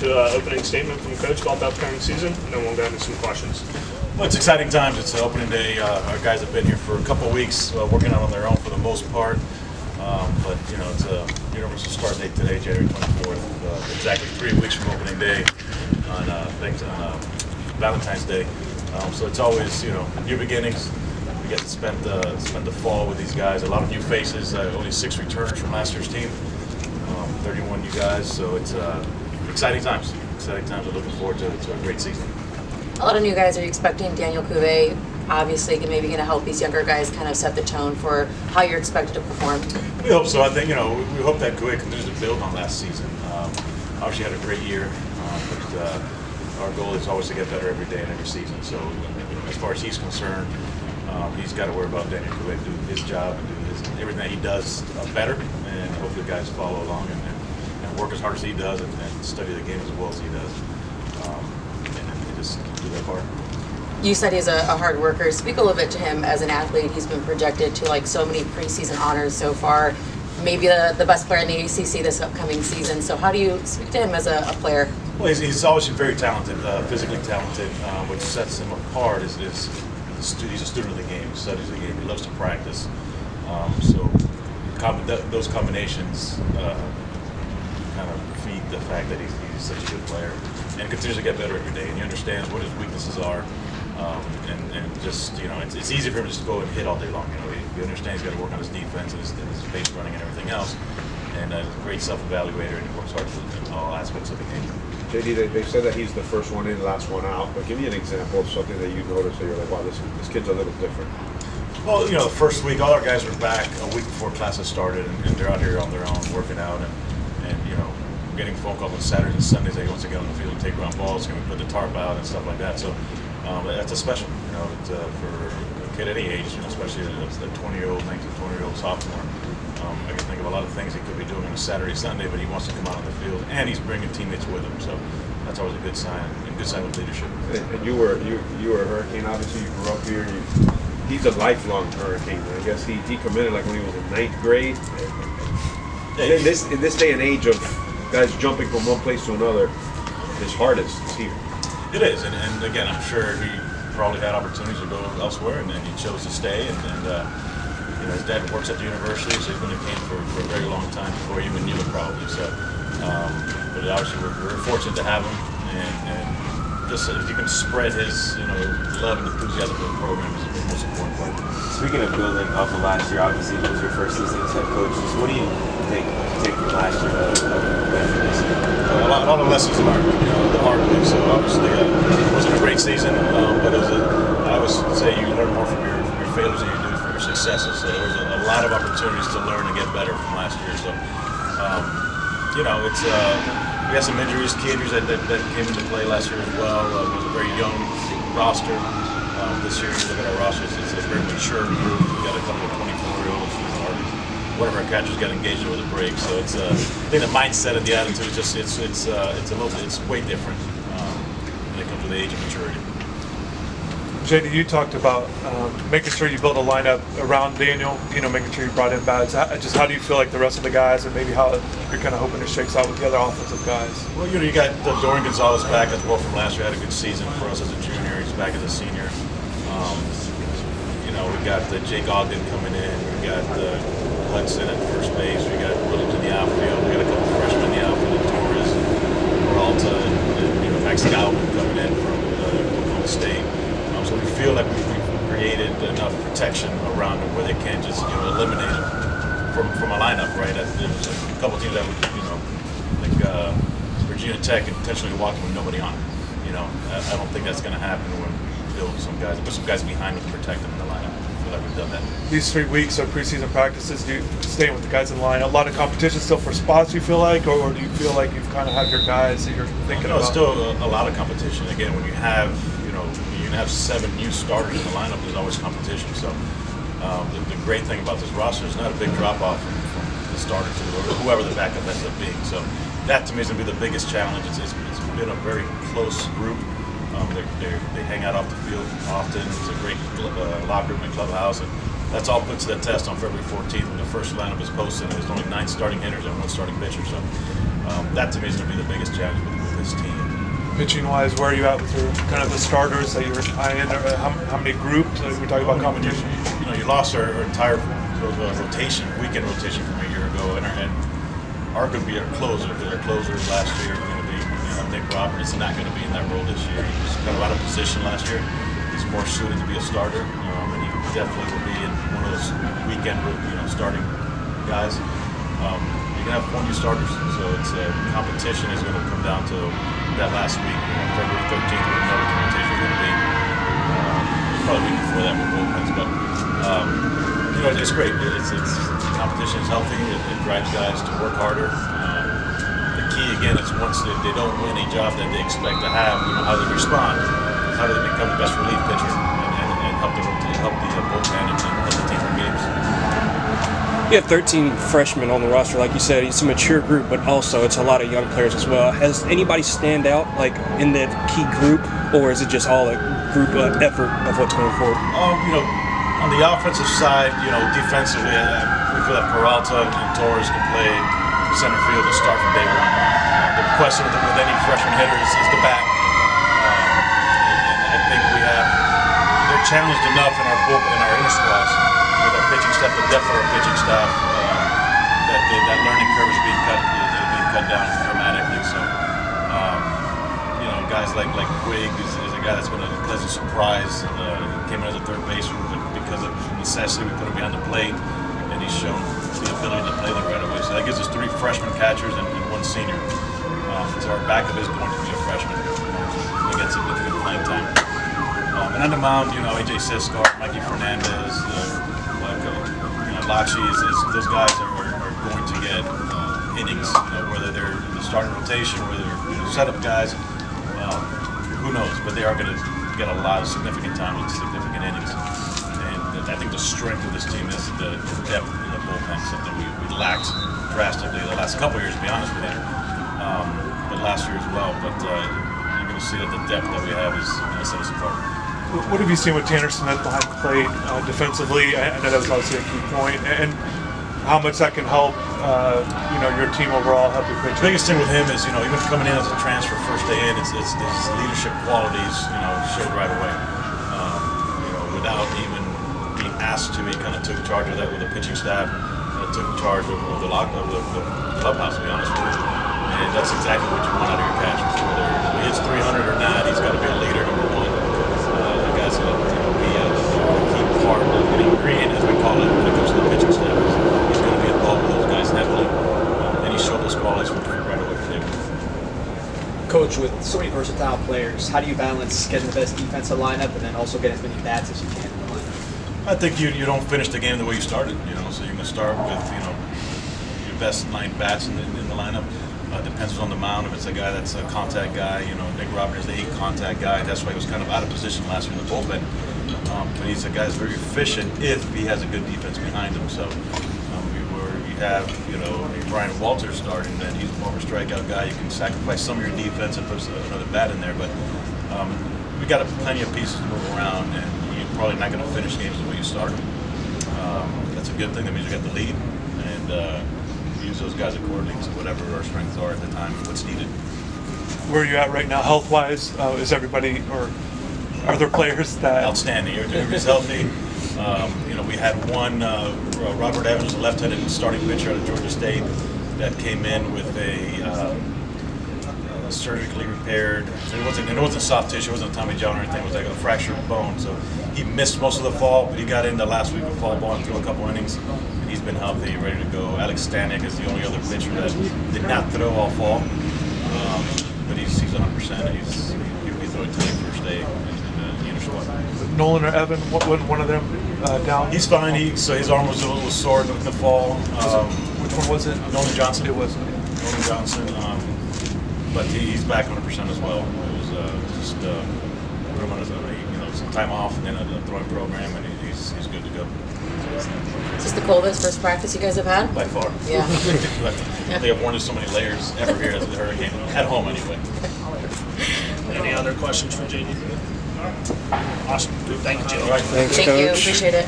to an opening statement from Coach about the upcoming season, and then we'll go into some questions. Well, it's exciting times. It's opening day. Our guys have been here for a couple of weeks, working out on their own for the most part. But you know, it's a universal start date today, January 24th. Exactly 3 weeks from opening day on Valentine's Day. So it's always, you know, new beginnings. We get to spend the fall with these guys. A lot of new faces. Only 6 returners from last year's team. 31 new guys. So it's exciting times. Exciting times. We're looking forward to a great season. A lot of new guys. Are you expecting Daniel Cuvée obviously maybe going to help these younger guys kind of set the tone for how you're expected to perform? We hope so. I think, you know, we hope that Cuvée continues to build on last season. Obviously had a great year, but our goal is always to get better every day and every season. So as far as he's concerned, he's got to worry about Daniel Cuvée do his job and do everything that he does better, and hopefully the guys follow along and work as hard as he does and study the game as well as he does, and just do their part. You said he's a hard worker. Speak a little bit to him as an athlete. He's been projected to like so many preseason honors so far. Maybe the best player in the ACC this upcoming season. So how do you speak to him as a player? Well, he's always been very talented, physically talented. What sets him apart is he's a student of the game. He studies the game. He loves to practice. So those combinations kind of feed the fact that he's such a good player and continues to get better every day. And he understands what his weaknesses are. And just, you know, it's easy for him to just go and hit all day long. You know, he understands he's got to work on his defense and his base running and everything else. And he's a great self-evaluator, and he works hard in all aspects of the game. JD, they said that he's the first one in, last one out. But give me an example of something that you noticed that you're like, wow, this kid's a little different. Well, you know, the first week, all our guys were back a week before classes started, and they're out here on their own working out, and you know, getting phone calls on Saturdays and Sundays that he wants to get on the field and take ground balls, can we put the tarp out and stuff like that. So that's a special, you know, for a kid at any age, you know, especially a 20-year-old, 19, 20-year-old sophomore. I can think of a lot of things he could be doing on a Saturday, Sunday, but he wants to come out on the field, and he's bringing teammates with him. So that's always a good sign, and good sign of leadership. And you were a Hurricane. Obviously, you grew up here. He's a lifelong Hurricane. I guess he committed like when he was in 9th grade. Yeah, in this day and age of guys jumping from one place to another, his heart is here. It is, and again, I'm sure he probably had opportunities to go elsewhere, and he chose to stay. And you know, his dad works at the university, so he's been a Cane for a very long time before he even knew it, probably. So, but obviously, we're fortunate to have him, and just if you can spread his, you know, love and enthusiasm for the program is the most important part. Speaking of building off of last year, obviously it was your first season as head coach. What do you think take from last year to this year? A lot of lessons learned, you know, the hard way. So obviously it wasn't a great season, but I always say you learn more from your failures than you do from your successes. So there was a lot of opportunities to learn and get better from last year. So you know, it's we had some injuries, key injuries that came into play last year as well. It was a very young roster. This year, you look at our roster, it's a very mature group. We got a couple of 24-year-olds. One of our catchers got engaged with a break, so it's I think the mindset and the attitude is just it's way different when it comes to the age of maturity. JD, you talked about making sure you build a lineup around Daniel, you know, making sure you brought in bats. Just how do you feel like the rest of the guys, and maybe how you're kind of hoping it shakes out with the other offensive guys? Well, you know, you got Dorian Gonzalez back as well from last year. Had a good season for us as a junior. He's back as a senior. You know, we got Jake Ogden coming in. We got Hudson at first base. We got Willard in the outfield. We got a couple of freshmen in the outfield, Torres, Peralta, and you know, Max Galvin coming in from Oklahoma State. So we feel like we've created enough protection around them where they can't just, you know, eliminate them from a lineup, right? There's a couple of teams that would, you know, like Virginia Tech intentionally walking with nobody on. You know, I don't think that's going to happen when we build some guys, put some guys behind them to protect them in the lineup. I feel like we've done that. These 3 weeks of preseason practices, do you staying with the guys in the line? A lot of competition still for spots, you feel like, or do you feel like you've kind of have your guys that you're thinking about? Still a lot of competition. Again, when you have, you know, when you have 7 new starters in the lineup, there's always competition. So the great thing about this roster is not a big drop off from the starter to whoever the backup ends up being. So that to me is going to be the biggest challenge. It's been a very close group. They hang out off the field often. It's a great locker room and clubhouse, and that's all put to the test on February 14th when the first lineup is posted. And there's only 9 starting hitters and 1 starting pitcher. So that to me is going to be the biggest challenge with this team. Pitching wise, where are you at with your kind of the starters that you're eyeing? Or how many groups? We're talking about competition. You lost our entire rotation, weekend rotation from a year ago, and are going to be our closer. Our closer last year was going to be Nick Roberts. He's not going to be in that role this year. He was kind of out of position last year. He's more suited to be a starter, and he definitely will be in one of those weekend starting guys. You're going to have 4 new starters, so it's competition is going to come down to that last week. February 13th, where the rotation is going to be. Probably a week before that with bullpens, but it's great. It's competition is healthy. It drives guys to work harder. The key again is once they don't win a job that they expect to have, how they respond, how do they become the best relief pitcher and help the bullpen and help the team win games. You have 13 freshmen on the roster, like you said. It's a mature group, but also it's a lot of young players as well. Has anybody stand out like in that key group, or is it just all a group effort of what's going forward? On the offensive side, defensively, we feel that Peralta and Torres can play center field to start from day one. The question with any freshman hitter is the bat. And I think they're challenged enough in our inner squads with our pitching staff, the depth of our pitching staff, that learning curve is being cut down dramatically. So, guys like Quig is a guy that's been a pleasant surprise. Came in as a third baseman, but because of necessity, we put him behind the plate, and he's shown the ability to play the right away. So that gives us 3 freshman catchers and 1 senior. So our backup is going to be a freshman. We get significant playing time. And on the mound, AJ Siskar, Mikey Fernandez, Lakshi those guys are going to get innings. Whether they're in the starting rotation, whether they're setup guys, who knows? But they are going to get a lot of significant time with significant innings. And I think the strength of this team is the depth in the bullpen, something we lacked drastically the last couple of years, to be honest with you. But last year as well. But you're going to see that the depth that we have is going to set us apart. What have you seen with Tanner Smith behind the plate defensively? I know that was obviously a key point, and how much that can help, your team overall, help your pitching. The biggest thing with him is, even coming in as a transfer first day in, it's his leadership qualities, showed right away. Without even being asked to, he kind of took charge of that with the pitching staff, took charge of the clubhouse, to be honest with you. And that's exactly what you want out of your catcher. Whether he hits 300 or not, he's got to be a leader, number one. The guy's going to be a key part of an ingredient, as we call it, when it comes to the pitching staff. He's going to be involved with those guys heavily, and he showed those qualities right away from him. Coach, with so many versatile players, how do you balance getting the best defensive lineup and then also get as many bats as you can in the lineup? I think you don't finish the game the way you started. So you're going to start with your best 9 bats in the lineup. Depends on the mound. If it's a guy that's a contact guy, Nick Roberts is the 8 contact guy. That's why he was kind of out of position last year in the bullpen. But he's a guy that's very efficient if he has a good defense behind him. So you have Brian Walters starting, and he's more of a strikeout guy. You can sacrifice some of your defense and put another bat in there. But we got plenty of pieces to move around, and you're probably not going to finish games the way you start them. That's a good thing. That means you got the lead, and use those guys accordingly to whatever our strengths are at the time, what's needed. Where are you at right now, health-wise? Is everybody, or are there players that... Outstanding. Everybody's healthy. We had one, Robert Evans, a left-handed starting pitcher out of Georgia State, that came in with a surgically repaired. It wasn't soft tissue. It wasn't a Tommy John or anything. It was like a fractured bone. So he missed most of the fall, but he got into last week with fall ball and threw a couple innings. And he's been healthy, ready to go. Alex Stanek is the only other pitcher that did not throw all fall, but he's 100%. And he'll be throwing today first day in the inner squad. Nolan or Evan, one of them down? He's fine. So his arm was a little sore in the fall. Which one was it? Nolan Johnson. It was Nolan Johnson. But he's back 100% as well. It was just put him on some time off and then a throwing program, and he's good to go. Is this the coldest first practice you guys have had? By far. Yeah. I think I've worn so many layers ever here as the Hurricane. At home, anyway. Any other questions for JD? Awesome. Thank you, Jay. All right. Thanks, Thank Coach. you. Appreciate it.